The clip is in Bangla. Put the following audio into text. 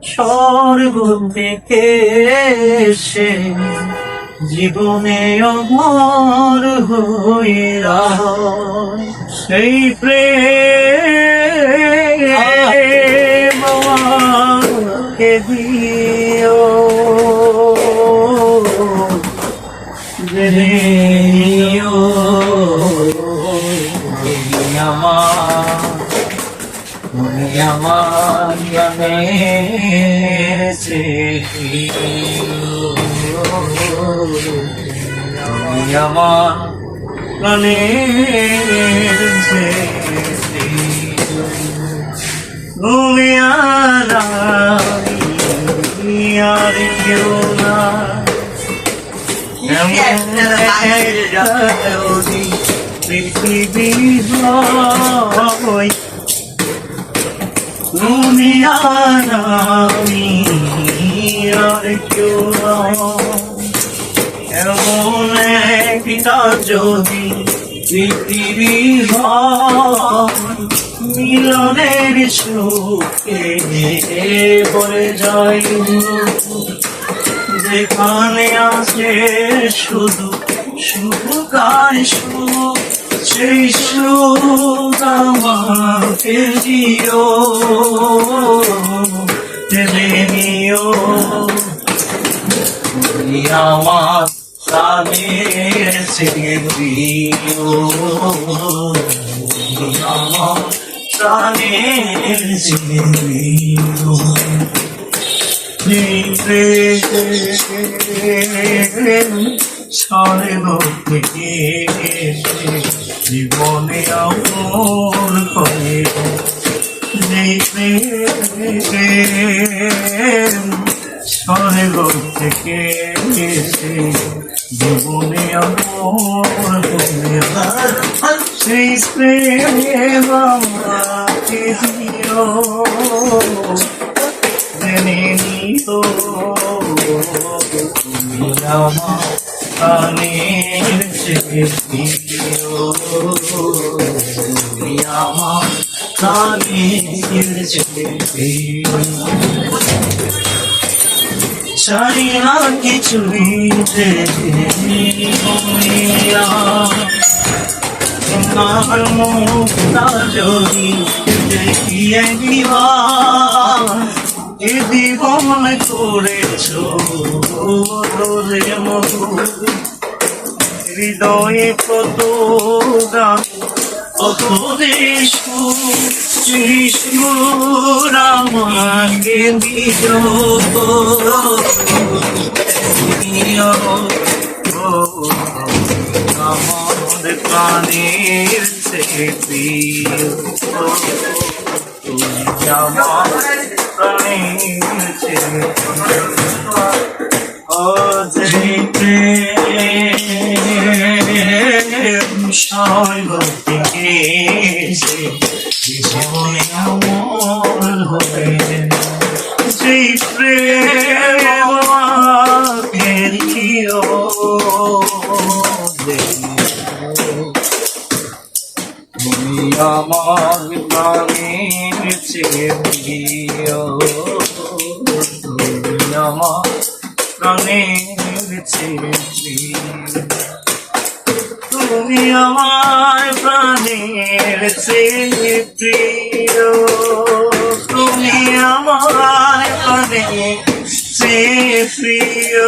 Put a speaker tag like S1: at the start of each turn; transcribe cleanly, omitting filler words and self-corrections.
S1: স্বর্গ থেকে এসে জীবনে অমর হয়ে সেই প্রেম আমাকে দিও দিও আমার জানেছে আমার জানেছে তুমি আর কেউ না পৃথিবী তুমি আর আমি আর কেউ এমন একটা যদি পৃথিবী মিলনের সুখে পড়ে যাই যেখানে আছে শুধু সুখ আর সুখ সেই সুখ আমাকে দিও নিও আমার প্রাণের দিও আমার প্রাণের দিও স্বর্গ থেকে জীবনে আমল করে স্বর্গ থেকে জীবনে আমল করে সেই প্রেম আমাকে দিও জেনে নিও তুমি আমার প্রাণের দিও তুমি আমার প্রাণের দিও চাই না কিছুই তোমার মুখটা যদি দেখিয়ে দিবা এ জীবন করেছ রে মধু হৃদয়ে কত গান কত শিশুর আমাকে দিও আমার প্রাণের সে প্রিয় তুমি আমার প্রাণের সে ও যে স্বর্গ থেকে জীবনে আমল হবে সেই প্রেম আমাকে দিও তুমি আমার প্রাণের চেয়ে প্রিয় তুমি আমার প্রাণের চেয়ে প্রিয় তুমি আমার প্রাণের চেয়ে প্রিয় তুমি আমার প্রাণের চেয়ে প্রিয়